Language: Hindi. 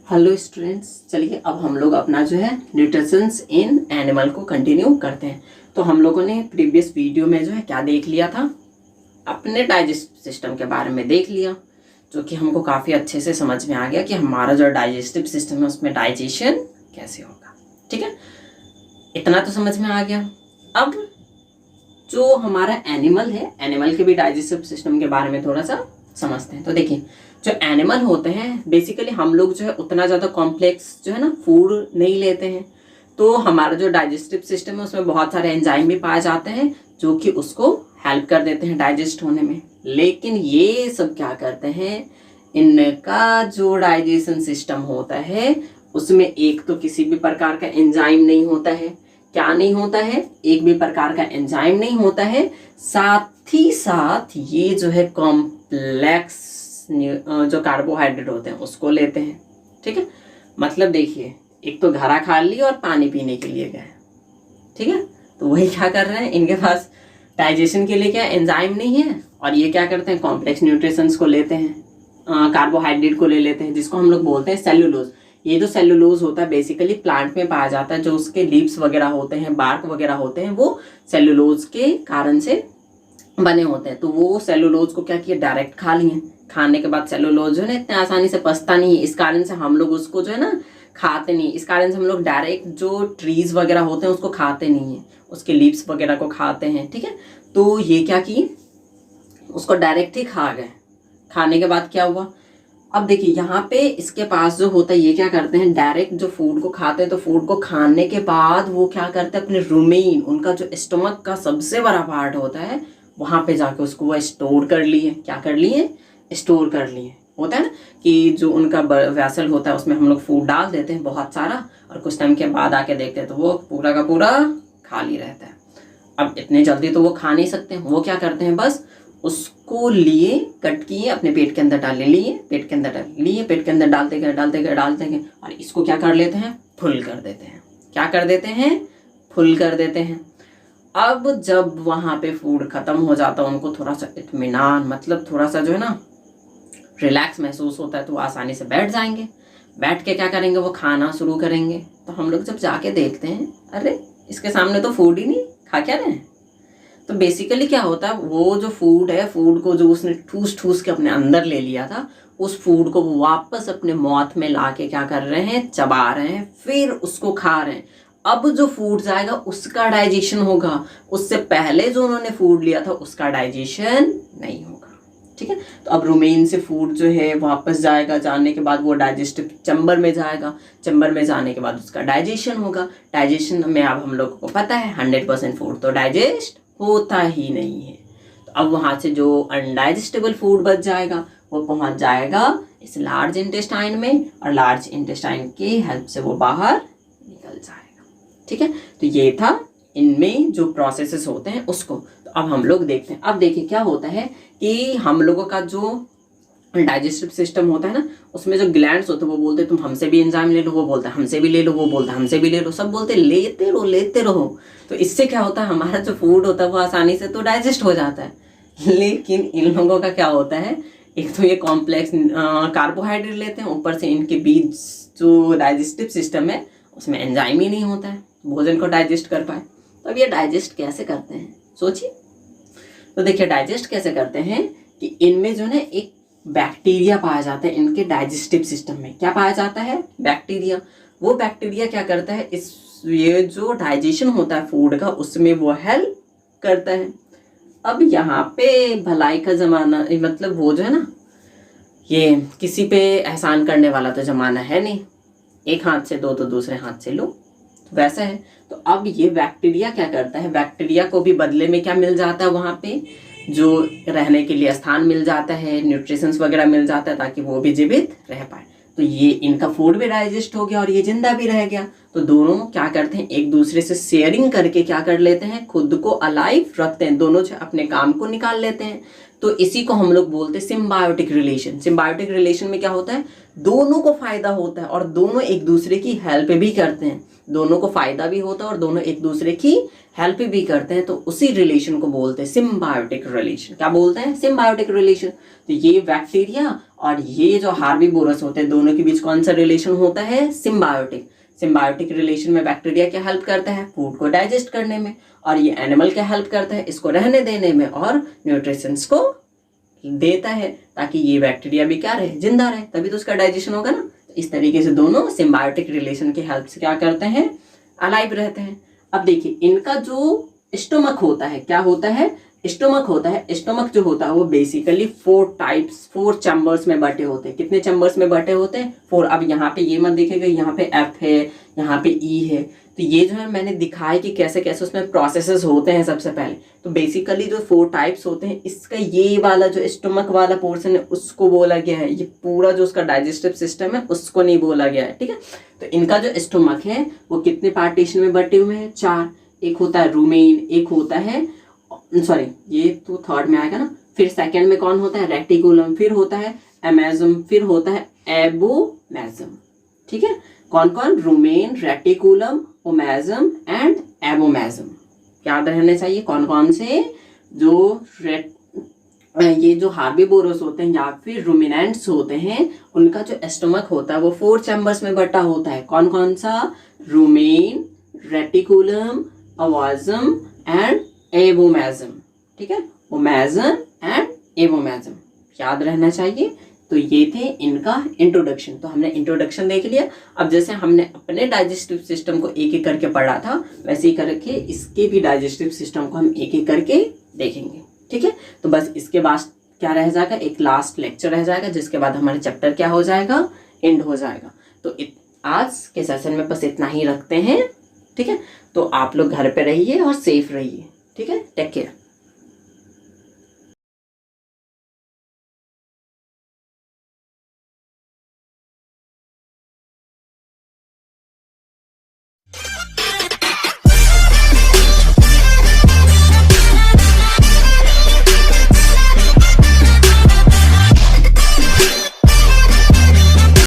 हेलो स्टूडेंट्स, चलिए अब हम लोग अपना जो है न्यूट्रिशंस इन एनिमल को कंटिन्यू करते हैं। तो हम लोगों ने प्रीवियस वीडियो में जो है क्या देख लिया था, अपने डाइजेस्टिव सिस्टम के बारे में देख लिया, जो कि हमको काफ़ी अच्छे से समझ में आ गया कि हमारा जो डाइजेस्टिव सिस्टम है उसमें डाइजेशन कैसे होगा। ठीक है, इतना तो समझ में आ गया। अब जो हमारा एनिमल है, एनिमल के भी डाइजेस्टिव सिस्टम के बारे में थोड़ा सा समझते हैं। तो देखिए, जो एनिमल होते हैं बेसिकली हम लोग जो है उतना ज़्यादा कॉम्प्लेक्स जो है ना फूड नहीं लेते हैं, तो हमारा जो डाइजेस्टिव सिस्टम है उसमें बहुत सारे एंजाइम भी पाए जाते हैं जो कि उसको हेल्प कर देते हैं डाइजेस्ट होने में। लेकिन ये सब क्या करते हैं, इनका जो डाइजेशन सिस्टम होता है उसमें एक तो किसी भी प्रकार का एंजाइम नहीं होता है। क्या नहीं होता है? एक भी प्रकार का एंजाइम नहीं होता है। साथ ही साथ ये जो है कॉम्प्लेक्स जो कार्बोहाइड्रेट होते हैं उसको लेते हैं। ठीक है, मतलब देखिए, एक तो घरा खा ली और पानी पीने के लिए गए। ठीक है, तो वही क्या कर रहे हैं, इनके पास डाइजेशन के लिए क्या एंजाइम नहीं है, और ये क्या करते हैं कॉम्प्लेक्स न्यूट्रिशंस को लेते हैं, कार्बोहाइड्रेट को ले लेते हैं, जिसको हम लोग बोलते हैं सेल्यूलोज। ये जो सेल्यूलोज होता है बेसिकली प्लांट में पाया जाता है, जो उसके लीव्स वगैरह होते हैं, बार्क वगैरह होते हैं, वो सेल्यूलोज के कारण से बने होते हैं। तो वो सेल्यूलोज को क्या किया, डायरेक्ट खा लिए। खाने के बाद सेल्यूलोज जो है ना इतने आसानी से पचता नहीं है, इस कारण से हम लोग उसको जो है ना खाते नहीं। इस कारण से हम लोग डायरेक्ट जो ट्रीज वगैरह होते हैं उसको खाते नहीं है, उसके लीव्स वगैरह को खाते हैं। ठीक है, तो ये क्या किए, उसको डायरेक्ट ही खा गए। खाने के बाद क्या हुआ, अब देखिए यहाँ पे इसके पास जो होता है, ये क्या करते हैं डायरेक्ट जो फूड को खाते हैं, तो फूड को खाने के बाद वो क्या करते हैं अपने रुमेन, उनका जो स्टमक का सबसे बड़ा पार्ट होता है वहां पे जाके उसको वो स्टोर कर लिए। क्या कर लिए, स्टोर कर लिए। होता है ना कि जो उनका वैसल होता है उसमें हम लोग फूड डाल देते हैं बहुत सारा, और कुछ टाइम के बाद आके देखते हैं तो वो पूरा का पूरा खाली रहता है। अब इतने जल्दी तो वो खा नहीं सकते, वो क्या करते हैं बस उसको लिए, कट किए, अपने पेट के अंदर डाल लिए, पेट के अंदर डाल लिए, पेट के अंदर डालते गए, और इसको क्या कर लेते हैं, फुल कर देते हैं। क्या कर देते हैं, फुल कर देते हैं। अब जब वहाँ पे फूड खत्म हो जाता है, उनको थोड़ा सा इत्मीनान, मतलब थोड़ा सा जो है ना रिलैक्स महसूस होता है, तो वो आसानी से बैठ जाएंगे। बैठ के क्या करेंगे, वो खाना शुरू करेंगे। तो हम लोग जब जाके देखते हैं, अरे इसके सामने तो फूड ही नहीं, खा क्या रहे हैं। तो बेसिकली क्या होता है, वो जो फूड है, फूड को जो उसने ठूस ठूस के अपने अंदर ले लिया था, उस फूड को वापस अपने माउथ में ला के क्या कर रहे हैं, चबा रहे हैं, फिर उसको खा रहे हैं। अब जो फूड जाएगा उसका डाइजेशन होगा, उससे पहले जो उन्होंने फूड लिया था उसका डाइजेशन नहीं होगा। ठीक है, तो अब रुमेन से फूड जो है वापस जाएगा, जाने के बाद वो डाइजेस्टिव चैम्बर में जाएगा, चैम्बर में जाने के बाद उसका डाइजेशन होगा। डाइजेशन में अब हम लोगों को पता है 100% फूड तो डाइजेस्ट होता ही नहीं है। तो अब वहाँ से जो अनडाइजेस्टेबल फूड बच जाएगा वो पहुँच जाएगा इस लार्ज इंटेस्टाइन में, और लार्ज इंटेस्टाइन की हेल्प से वो बाहर निकल जाएगा। ठीक है, तो ये था इनमें जो प्रोसेसेस होते हैं उसको। तो अब हम लोग देखते हैं। अब देखिए क्या होता है कि हम लोगों का जो डाइजेस्टिव सिस्टम होता है ना, उसमें जो ग्लैंड्स होते हैं वो बोलते हैं तुम हमसे भी एंजाइम ले लो, वो बोलता है हमसे भी ले लो, वो बोलता है हमसे भी ले लो, सब बोलते हैं लेते रहो लेते रहो। तो इससे क्या होता है, हमारा जो फूड होता है वो आसानी से तो डाइजेस्ट हो जाता है। लेकिन इन लोगों का क्या होता है, एक तो ये कॉम्प्लेक्स कार्बोहाइड्रेट लेते हैं, ऊपर से इनके बीच जो डाइजेस्टिव सिस्टम है उसमें एंजाइम ही नहीं होता है भोजन को डाइजेस्ट कर पाए। तो अब ये डाइजेस्ट कैसे करते हैं, सोचिए। तो देखिए डाइजेस्ट कैसे करते हैं कि इनमें जो है एक बैक्टीरिया पाया जाता है, इनके डाइजेस्टिव सिस्टम में क्या पाया जाता है, बैक्टीरिया। वो बैक्टीरिया क्या करता है, इस ये जो डाइजेशन होता है फूड का उसमें वो हेल्प करता है। अब यहाँ पे भलाई का जमाना, मतलब वो जो है ना, ये किसी पे एहसान करने वाला तो जमाना है नहीं, एक हाथ से दो तो दूसरे हाथ से लो, तो वैसा है। तो अब ये बैक्टीरिया क्या करता है, बैक्टीरिया को भी बदले में क्या मिल जाता है, वहाँ पे जो रहने के लिए स्थान मिल जाता है, न्यूट्रिशंस वगैरह मिल जाता है, ताकि वो भी जीवित रह पाए। तो ये इनका फूड भी डाइजेस्ट हो गया और ये जिंदा भी रह गया। तो दोनों क्या करते हैं, एक दूसरे से शेयरिंग करके क्या कर लेते हैं, खुद को अलाइव रखते हैं, दोनों अपने काम को निकाल लेते हैं। तो इसी को हम लोग बोलते हैं सिम्बायोटिक रिलेशन। सिम्बायोटिक रिलेशन में क्या होता है, दोनों को फायदा होता है और दोनों एक दूसरे की हेल्प भी करते हैं, दोनों को फायदा भी होता है और दोनों एक दूसरे की हेल्प भी करते हैं। तो उसी रिलेशन को बोलते हैं सिम्बायोटिक रिलेशन। क्या बोलते हैं? Symbiotic relation. तो ये बैक्टीरिया और ये जो हार्बीवोरस होते हैं, दोनों के बीच कौन सा रिलेशन होता है? सिम्बायोटिक। सिम्बायोटिक रिलेशन में बैक्टीरिया क्या हेल्प करता है? फूड को डाइजेस्ट करने में, और ये एनिमल क्या हेल्प करता है? इसको रहने देने में और न्यूट्रिशंस को देता है, ताकि ये बैक्टीरिया भी क्या रहे? जिंदा रहे, तभी तो उसका डाइजेशन होगा ना। इस तरीके से दोनों सिम्बायोटिक रिलेशन की हेल्प से क्या करते हैं? अलाइव रहते हैं। अब देखिए, इनका जो स्टोमक होता है, क्या होता है? स्टोमक होता है। स्टोमक जो होता है वो बेसिकली 4 चैम्बर्स में बटे होते हैं। कितने चैम्बर्स में बटे होते हैं? 4। अब यहाँ पे ये मत देखेगा, यहाँ पे F है, यहाँ पे E है। तो ये जो है मैंने दिखाया कि कैसे कैसे उसमें प्रोसेसेस होते हैं। सबसे पहले तो बेसिकली जो 4 टाइप्स होते हैं, इसका ये वाला जो स्टोमक वाला पोर्शन है उसको बोला गया है, ये पूरा जो उसका डाइजेस्टिव सिस्टम है उसको नहीं बोला गया है, ठीक है। तो इनका जो स्टोमक है वो कितने पार्टीशन में बटे हुए हैं? 4। एक होता है रूमेन, एक होता है, सॉरी ये तो थर्ड में आएगा ना, फिर सेकंड में कौन होता है? रेटिकुलम, फिर होता है एमेजम, फिर होता है एबोमेजम, ठीक है। कौन कौन? Rumen, reticulum, omasum and abomasum. याद रहने चाहिए कौन कौन से। जो ये जो हार्बीवोरस होते हैं या फिर रूमिनेंट्स होते हैं, उनका जो स्टोमक होता है वो 4 चैम्बर्स में बटा होता है। कौन कौन सा? रूमेन, रेटिकुलम, ओमेजम एंड एबोमेजम, ठीक है। ओमेजम एंड एबोमेजम याद रहना चाहिए। तो ये थे इनका इंट्रोडक्शन। तो हमने इंट्रोडक्शन देख लिया। अब जैसे हमने अपने डाइजेस्टिव सिस्टम को एक एक करके पढ़ा था, वैसे ही करके इसके भी डाइजेस्टिव सिस्टम को हम एक एक करके देखेंगे, ठीक है। तो बस इसके बाद क्या रह जाएगा? एक लास्ट लेक्चर रह जाएगा, जिसके बाद हमारे चैप्टर क्या हो जाएगा? एंड हो जाएगा। तो आज के सेशन में बस इतना ही रखते हैं, ठीक है। तो आप लोग घर पे रहिए और सेफ रहिए, ठीक है। Take care.